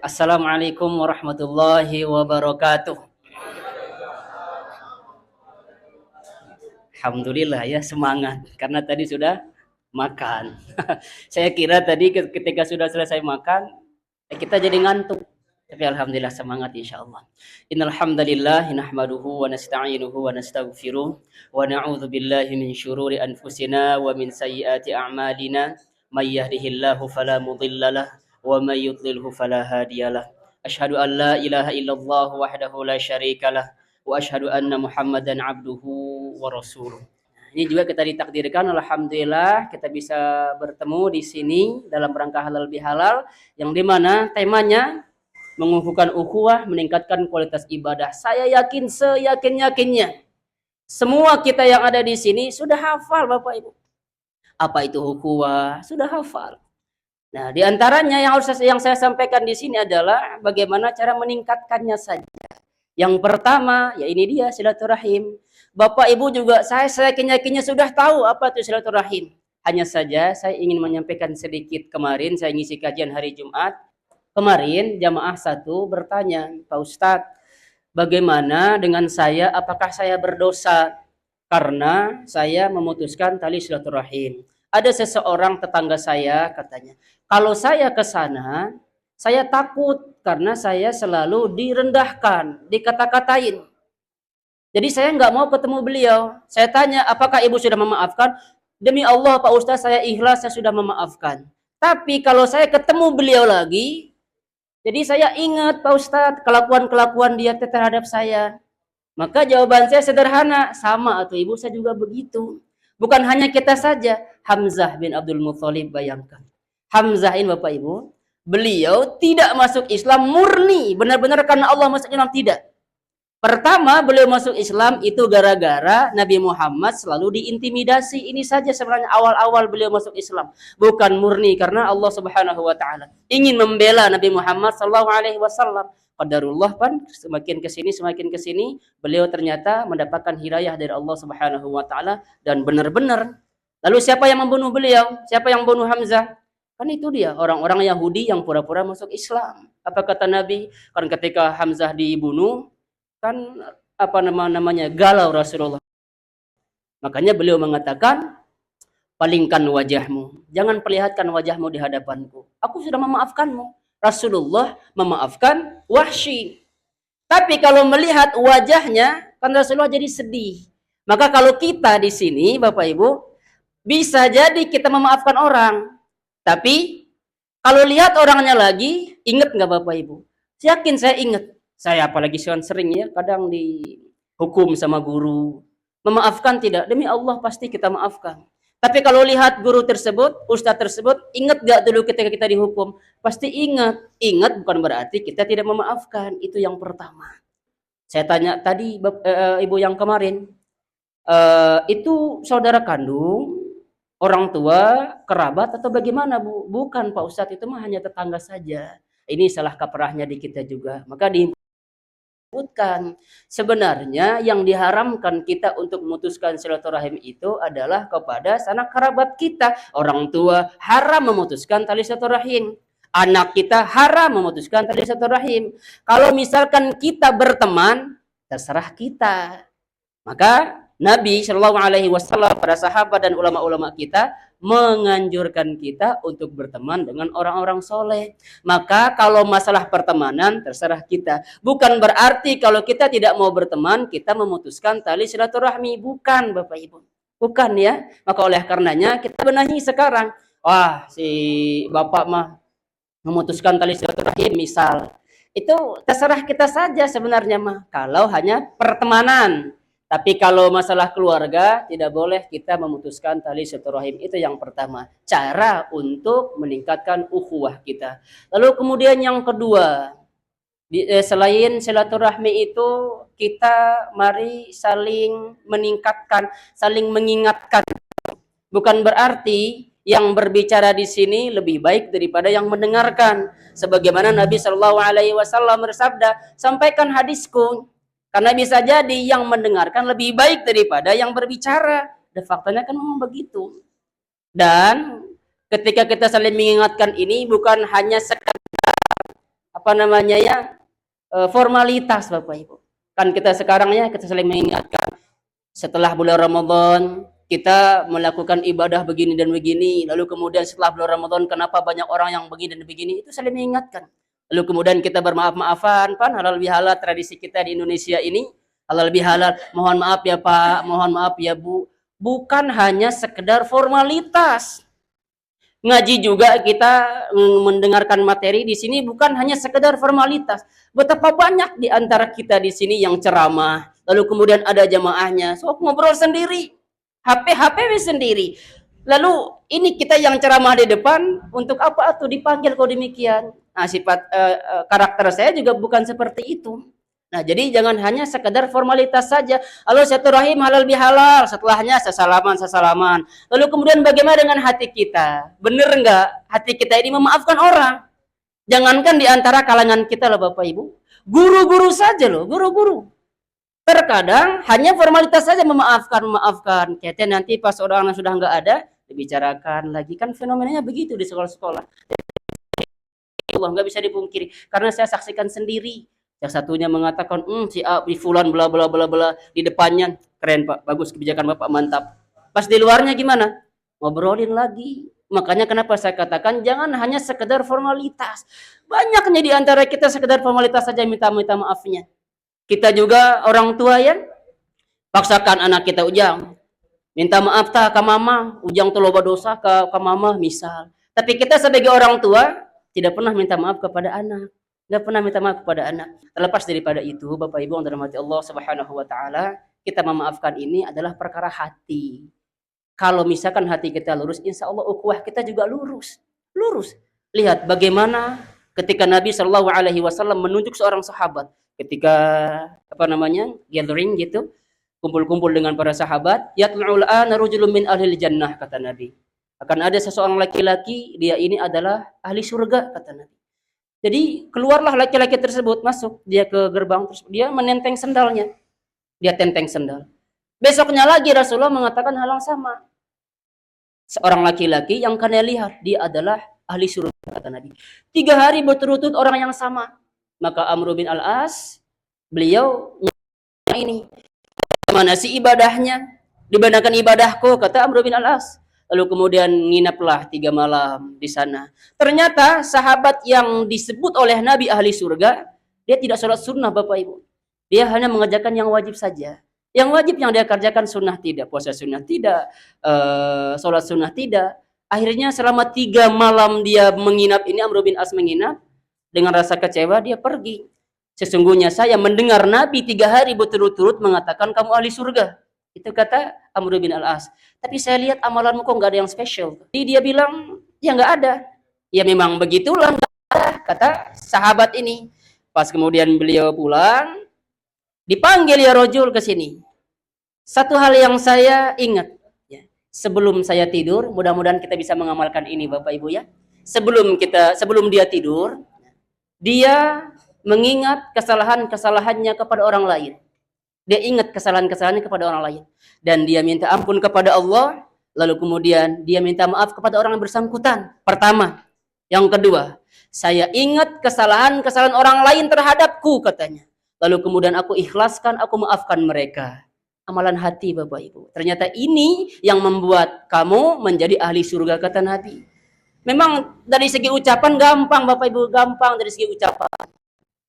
Assalamualaikum warahmatullahi wabarakatuh. Alhamdulillah ya, semangat karena tadi sudah makan. Saya kira tadi ketika sudah selesai makan kita jadi ngantuk. Tapi alhamdulillah semangat insyaallah. Innal hamdalillah nahmaduhu wa nasta'inuhu wa nastaghfiruh wa na'udzu billahi min syururi anfusina wa min sayyiati a'malina. May yahdihillahu fala mudhillalah wa may yudlilhu fala hadiyalah. Asyhadu an la ilaha illallah wahdahu la syarikalah wa asyhadu anna Muhammadan abduhu wa rasuluh. Ini juga kita ditakdirkan, alhamdulillah kita bisa bertemu di sini dalam rangka halal bihalal yang dimana temanya mengukuhkan ukhuwah, meningkatkan kualitas ibadah. Saya yakin seyakin-yakinnya semua kita yang ada di sini sudah hafal Bapak Ibu. Apa itu ukhuwah? Sudah hafal. Nah, di antaranya yang saya sampaikan di sini adalah bagaimana cara meningkatkannya saja. Yang pertama, ya ini dia silaturahim. Bapak Ibu juga saya yakin-yakinnya sudah tahu apa itu silaturahim. Hanya saja saya ingin menyampaikan sedikit. Kemarin saya ngisi kajian hari Jumat. Kemarin jamaah satu bertanya, Pak Ustadz, bagaimana dengan saya? Apakah saya berdosa karena saya memutuskan tali silaturahim? Ada seseorang tetangga saya katanya, kalau saya ke sana, saya takut karena saya selalu direndahkan, dikata-katain. Jadi saya nggak mau ketemu beliau. Saya tanya, apakah ibu sudah memaafkan? Demi Allah Pak Ustadz, saya ikhlas, saya sudah memaafkan. Tapi kalau saya ketemu beliau lagi, jadi saya ingat Pak Ustadz, kelakuan-kelakuan dia terhadap saya. Maka jawaban saya sederhana, sama atau ibu saya juga begitu. Bukan hanya kita saja, Hamzah bin Abdul Muthalib, bayangkan. Hamzah ini Bapak Ibu, beliau tidak masuk Islam murni, benar-benar karena Allah masuk Islam, tidak. Pertama beliau masuk Islam itu gara-gara Nabi Muhammad selalu diintimidasi. Ini saja sebenarnya awal-awal beliau masuk Islam. Bukan murni karena Allah Subhanahu wa taala ingin membela Nabi Muhammad sallallahu alaihi wasallam. Qadarullah pan semakin ke sini beliau ternyata mendapatkan hidayah dari Allah Subhanahu wa taala dan benar-benar. Lalu siapa yang membunuh beliau? Siapa yang membunuh Hamzah? Kan itu dia, orang-orang Yahudi yang pura-pura masuk Islam. Apa kata Nabi? Kan ketika Hamzah dibunuh, kan apa namanya galau Rasulullah. Makanya beliau mengatakan, palingkan wajahmu, jangan perlihatkan wajahmu di hadapanku. Aku sudah memaafkanmu. Rasulullah memaafkan Wahsy. Tapi kalau melihat wajahnya, kan Rasulullah jadi sedih. Maka kalau kita di sini, Bapak Ibu, bisa jadi kita memaafkan orang. Tapi kalau lihat orangnya lagi, ingat nggak Bapak Ibu? Yakin saya ingat. Saya apalagi sering ya, kadang dihukum sama guru. Memaafkan tidak? Demi Allah pasti kita maafkan. Tapi kalau lihat guru tersebut, ustadz tersebut, ingat gak dulu ketika kita dihukum? Pasti ingat. Ingat bukan berarti kita tidak memaafkan. Itu yang pertama. Saya tanya tadi ibu yang kemarin, itu saudara kandung, orang tua, kerabat atau bagaimana Bu? Bukan Pak Ustadz, itu mah hanya tetangga saja. Ini salah kaprahnya di kita juga. Maka disebutkan sebenarnya yang diharamkan kita untuk memutuskan silaturahim itu adalah kepada sanak kerabat kita. Orang tua haram memutuskan tali silaturahim. Anak kita haram memutuskan tali silaturahim. Kalau misalkan kita berteman, terserah kita. Maka Nabi Shallallahu Alaihi Wasallam, para sahabat dan ulama-ulama kita menganjurkan kita untuk berteman dengan orang-orang soleh. Maka kalau masalah pertemanan terserah kita. Bukan berarti kalau kita tidak mau berteman kita memutuskan tali silaturahmi. Bukan Bapak Ibu. Bukan ya. Maka oleh karenanya kita benahi sekarang. Wah si bapak mah memutuskan tali silaturahim misal. Itu terserah kita saja sebenarnya mah. Kalau hanya pertemanan. Tapi kalau masalah keluarga, tidak boleh kita memutuskan tali silaturahim. Itu yang pertama. Cara untuk meningkatkan ukhuwah kita. Lalu kemudian yang kedua, selain silaturahmi itu, kita mari saling meningkatkan, saling mengingatkan. Bukan berarti yang berbicara di sini lebih baik daripada yang mendengarkan. Sebagaimana Nabi Shallallahu Alaihi Wasallam bersabda, sampaikan hadisku. Karena bisa jadi yang mendengarkan lebih baik daripada yang berbicara. Dan faktanya kan memang begitu. Dan ketika kita saling mengingatkan ini bukan hanya sekadar apa namanya ya, formalitas Bapak Ibu. Kan kita sekarang ya, kita saling mengingatkan setelah bulan Ramadan kita melakukan ibadah begini dan begini, lalu kemudian setelah bulan Ramadan kenapa banyak orang yang begini dan begini, itu saling mengingatkan. Lalu kemudian kita bermaaf-maafan, pan halal bihalal tradisi kita di Indonesia ini, halal bihalal, mohon maaf ya Pak, mohon maaf ya Bu, bukan hanya sekedar formalitas. Ngaji juga kita mendengarkan materi di sini bukan hanya sekedar formalitas. Betapa banyak di antara kita di sini yang ceramah, lalu kemudian ada jamaahnya, sok ngobrol sendiri, HP sendiri. Lalu ini kita yang ceramah di depan, untuk apa tuh dipanggil kalau demikian? Nah, sifat karakter saya juga bukan seperti itu. Nah, jadi jangan hanya sekedar formalitas saja. Halo silaturahim halal bihalal, setelahnya sesalaman. Lalu kemudian bagaimana dengan hati kita? Benar enggak hati kita ini memaafkan orang? Jangankan di antara kalangan kita loh Bapak Ibu. Guru-guru saja loh, guru-guru. Terkadang hanya formalitas saja memaafkan. Kayaknya nanti pas orang yang sudah enggak ada, dibicarakan lagi. Kan fenomenanya begitu di sekolah-sekolah. Allah nggak bisa dipungkiri. Karena saya saksikan sendiri. Yang satunya mengatakan, si A, di fulan, bla bla bla bla, di depannya keren Pak, bagus kebijakan Bapak, mantap. Pas di luarnya gimana? Ngobrolin lagi. Makanya kenapa saya katakan jangan hanya sekedar formalitas. Banyaknya di antara kita sekedar formalitas saja minta maafnya. Kita juga orang tua ya, paksakan anak kita ujang. Minta maaf tak ke mama, ujang tuh loba dosa ke mama misal. Tapi kita sebagai orang tua tidak pernah minta maaf kepada anak. Nggak pernah minta maaf kepada anak. Terlepas daripada itu, Bapak Ibu yang dirahmati Allah Subhanahu wa taala, kita memaafkan ini adalah perkara hati. Kalau misalkan hati kita lurus, insya Allah ukhuwah kita juga lurus. Lurus. Lihat bagaimana ketika Nabi Shallallahu alaihi wasallam menunjuk seorang sahabat ketika gathering gitu, kumpul-kumpul dengan para sahabat, yatlu'ul ana rajulun min ahlil jannah, kata Nabi. Akan ada seseorang laki-laki, dia ini adalah ahli surga, kata Nabi. Jadi keluarlah laki-laki tersebut, masuk dia ke gerbang tersebut, dia menenteng sendalnya, dia tenteng sendal. Besoknya lagi Rasulullah mengatakan hal yang sama. Seorang laki-laki yang kalian lihat dia adalah ahli surga, kata Nabi. 3 hari berturut-turut orang yang sama. Maka Amr bin Al-As, beliau ini mana sih ibadahnya? Dibandingkan ibadahku, kata Amr bin Al-As. Lalu kemudian nginaplah 3 malam di sana. Ternyata sahabat yang disebut oleh Nabi ahli surga, dia tidak sholat sunnah Bapak Ibu. Dia hanya mengerjakan yang wajib saja. Yang wajib yang dia kerjakan sunnah tidak, puasa sunnah tidak, sholat sunnah tidak. Akhirnya selama 3 malam dia menginap ini, Amr bin As menginap, dengan rasa kecewa dia pergi. Sesungguhnya saya mendengar Nabi 3 hari berturut-turut mengatakan kamu ahli surga. Itu kata Amr bin Al-As. Tapi saya lihat amalanmu kok nggak ada yang spesial. Jadi dia bilang, ya nggak ada. Ya memang begitulah, nggak ada, kata sahabat ini. Pas kemudian beliau pulang, dipanggil ya rojul ke sini. Satu hal yang saya ingat, ya, sebelum saya tidur, mudah-mudahan kita bisa mengamalkan ini Bapak Ibu ya. Sebelum dia tidur, dia mengingat kesalahan-kesalahannya kepada orang lain. Dia ingat kesalahan-kesalahannya kepada orang lain. Dan dia minta ampun kepada Allah. Lalu kemudian dia minta maaf kepada orang yang bersangkutan. Pertama. Yang kedua, saya ingat kesalahan-kesalahan orang lain terhadapku, katanya. Lalu kemudian aku ikhlaskan, aku maafkan mereka. Amalan hati Bapak Ibu. Ternyata ini yang membuat kamu menjadi ahli surga, kata Nabi. Memang dari segi ucapan gampang Bapak Ibu. Gampang dari segi ucapan.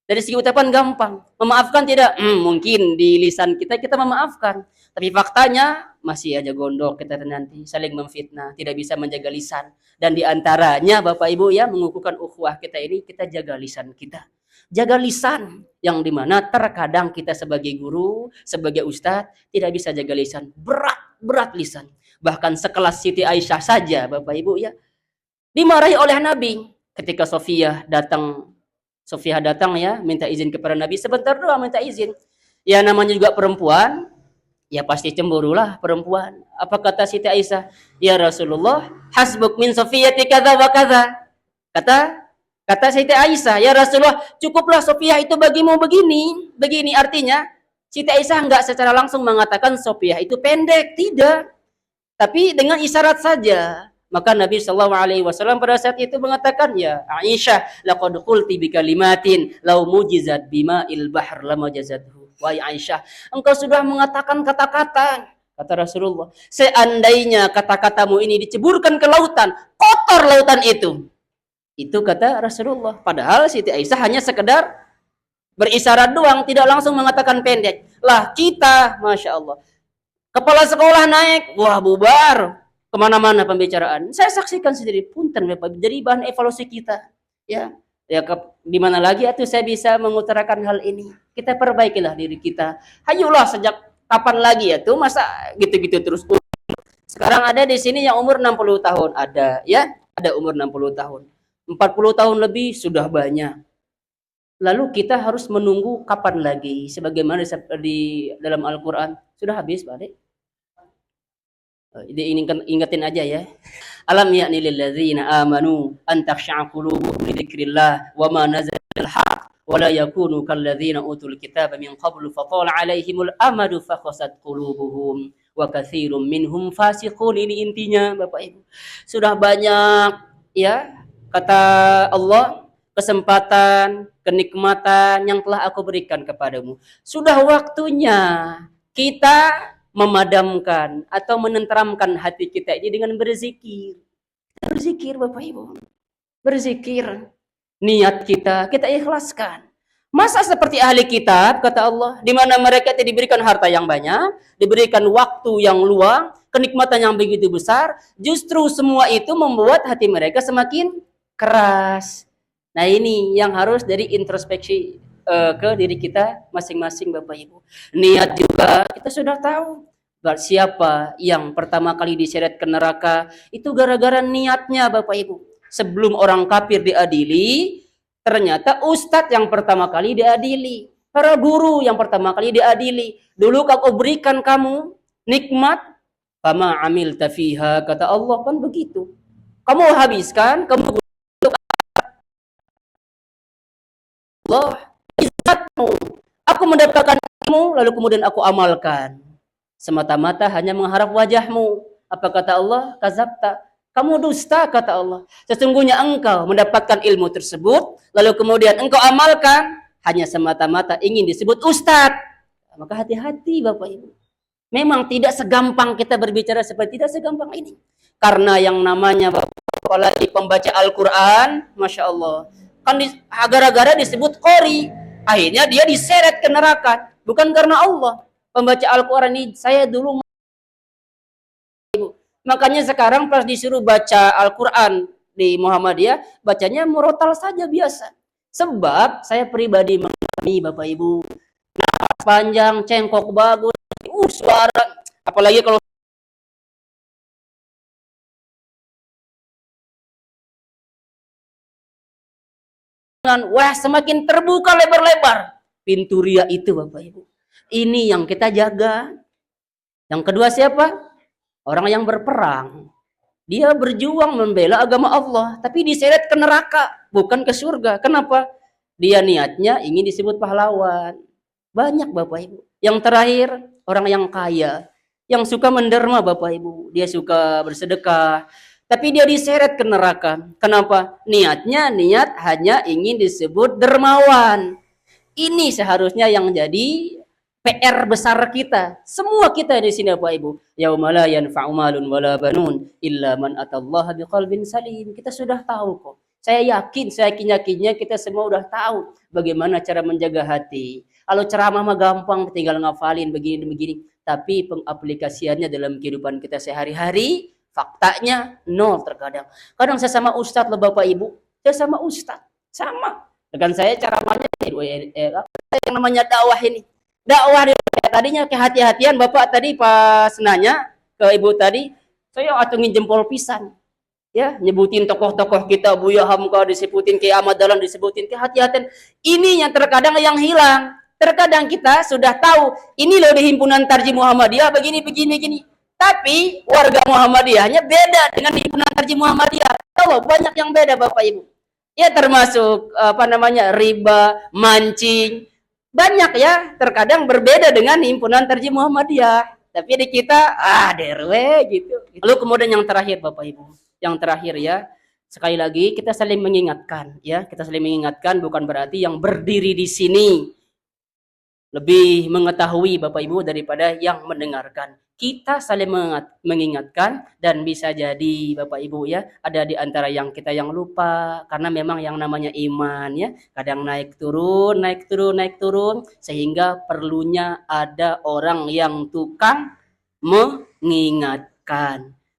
Dari segi ucapan gampang. Memaafkan tidak? Mungkin di lisan kita memaafkan. Tapi faktanya masih aja gondok kita nanti. Saling memfitnah. Tidak bisa menjaga lisan. Dan di antaranya Bapak Ibu ya, mengukuhkan ukhuwah kita ini, kita jaga lisan kita. Jaga lisan. Yang dimana terkadang kita sebagai guru, sebagai ustadz, tidak bisa jaga lisan. Berat lisan. Bahkan sekelas Siti Aisyah saja Bapak Ibu ya, dimarahi oleh Nabi. Ketika Sofiyah datang ya, minta izin kepada Nabi, sebentar doang minta izin. Ya namanya juga perempuan, ya pasti cemburulah perempuan. Apa kata Siti Aisyah? Ya Rasulullah, hasbuk min Sofiyati kadza wa kadza. Kata Siti Aisyah, ya Rasulullah, cukuplah Sofiyah itu bagimu begini. Artinya Siti Aisyah enggak secara langsung mengatakan Sofiyah itu pendek, tidak. Tapi dengan isyarat saja. Maka Nabi Shallallahu Alaihi Wasallam pada saat itu mengatakan, ya Aisyah, laqad qulti bi kalimatin law mujizat bima il bahr lama jazathu. Wahai Aisyah, engkau sudah mengatakan kata-kata, kata Rasulullah, seandainya kata-katamu ini diceburkan ke lautan, kotor lautan itu. Itu kata Rasulullah. Padahal Siti Aisyah hanya sekedar berisyarat doang, tidak langsung mengatakan pendek. Lah kita, Masya Allah, kepala sekolah naik, wah bubar, kemana-mana pembicaraan. Saya saksikan sendiri, punten Bapak, jadi bahan evaluasi kita. Ya, di mana lagi itu saya bisa mengutarakan hal ini. Kita perbaikilah diri kita. Hayulah, sejak kapan lagi ya tuh masa gitu-gitu terus. Sekarang ada di sini yang umur 60 tahun, ada ya, ada umur 60 tahun. 40 tahun lebih sudah banyak. Lalu kita harus menunggu kapan lagi? Sebagaimana di dalam Al-Quran. Sudah habis, Pak Adik? Ingetin aja ya. Alam ya'ni lilladzina amanu an takhsha'a qulubuhum li dzikrillah wa ma nazala al-haq wa la yakunu kalladzina utul kitaba min qablu fatala 'alaihimul amadu fakhasat qulubuhum wa katsirun minhum fasiqun. Ini intinya Bapak Ibu. Sudah banyak ya kata Allah, kesempatan, kenikmatan yang telah aku berikan kepadamu. Sudah waktunya kita memadamkan atau menenteramkan hati kita ini dengan berzikir. Berzikir Bapak Ibu. Berzikir. Niat kita ikhlaskan. Masa seperti ahli kitab, kata Allah, di mana mereka diberikan harta yang banyak, diberikan waktu yang luang, kenikmatan yang begitu besar, justru semua itu membuat hati mereka semakin keras. Nah ini yang harus dari introspeksi ke diri kita masing-masing Bapak Ibu. Niat juga kita sudah tahu. Siapa yang pertama kali diseret ke neraka itu gara-gara niatnya Bapak Ibu. Sebelum orang kafir diadili, ternyata ustadz yang pertama kali diadili. Para guru yang pertama kali diadili. Dulu aku berikan kamu nikmat, fama amilta fiha, kata Allah kan begitu. Kamu habiskan, kamu Allah izzatmu. Aku mendapatkan ilmu lalu kemudian aku amalkan. Semata-mata hanya mengharap wajahmu. Apa kata Allah? Kazabta. Kamu dusta kata Allah. Sesungguhnya engkau mendapatkan ilmu tersebut lalu kemudian engkau amalkan hanya semata-mata ingin disebut ustadz. Maka hati-hati Bapak Ibu. Memang tidak segampang kita berbicara seperti tidak segampang ini. Karena yang namanya apalagi pembaca Al-Quran, Masya Allah, kan gara-gara disebut qori, akhirnya dia diseret ke neraka. Bukan karena Allah. Pembaca Al-Quran ini saya dulu, makanya sekarang pas disuruh baca Al-Quran di Muhammadiyah, bacanya murotal saja biasa. Sebab saya pribadi mengalami Bapak Ibu, nafas panjang, cengkok bagus, suara, apalagi kalau wah semakin terbuka lebar-lebar pintu ria itu Bapak Ibu. Ini yang kita jaga. Yang kedua siapa? Orang yang berperang. Dia berjuang membela agama Allah, tapi diseret ke neraka, bukan ke surga. Kenapa? Dia niatnya ingin disebut pahlawan. Banyak Bapak Ibu. Yang terakhir, orang yang kaya, yang suka menderma Bapak Ibu. Dia suka bersedekah, tapi dia diseret ke neraka. Kenapa? Niatnya niat hanya ingin disebut dermawan. Ini seharusnya yang jadi PR besar kita. Semua kita di sini Bapak Ibu. Yauma la yanfa'u malun wala banun illa man atallaha biqalbin salim. Kita sudah tahu kok. Saya yakin-yakinnya kita semua udah tahu bagaimana cara menjaga hati. Kalau ceramah mah gampang, tinggal ngafalin begini-begini. Tapi pengaplikasiannya dalam kehidupan kita sehari-hari, faktanya nol terkadang. Kadang saya sama ustadz loh Bapak Ibu. Saya sama ustadz. Sama. Dengan saya ceramahnya yang namanya dakwah ini. Dakwah tadinya kehati-hatian Bapak tadi pas nanya ke Ibu tadi, saya acungin jempol pisan. Ya, nyebutin tokoh-tokoh kita, Buya Hamka disebutin, Ki Ahmad Dahlan disebutin, kehati-hatian. Ini yang terkadang yang hilang. Terkadang kita sudah tahu, ini loh di himpunan Tarjih Muhammadiyah begini. Tapi warga Muhammadiyahnya beda dengan himpunan Tarjih Muhammadiyah. Tahu banyak yang beda Bapak Ibu. Ya termasuk riba, mancing. Banyak ya, terkadang berbeda dengan himpunan Tarjih Muhammadiyah. Tapi di kita DRW gitu. Lalu kemudian yang terakhir Bapak Ibu, yang terakhir ya, sekali lagi kita saling mengingatkan ya, kita saling mengingatkan bukan berarti yang berdiri di sini lebih mengetahui Bapak Ibu daripada yang mendengarkan. Kita saling mengingatkan dan bisa jadi Bapak Ibu ya, ada di antara yang kita yang lupa karena memang yang namanya iman ya, kadang naik turun, naik turun, naik turun sehingga perlunya ada orang yang tukang mengingatkan.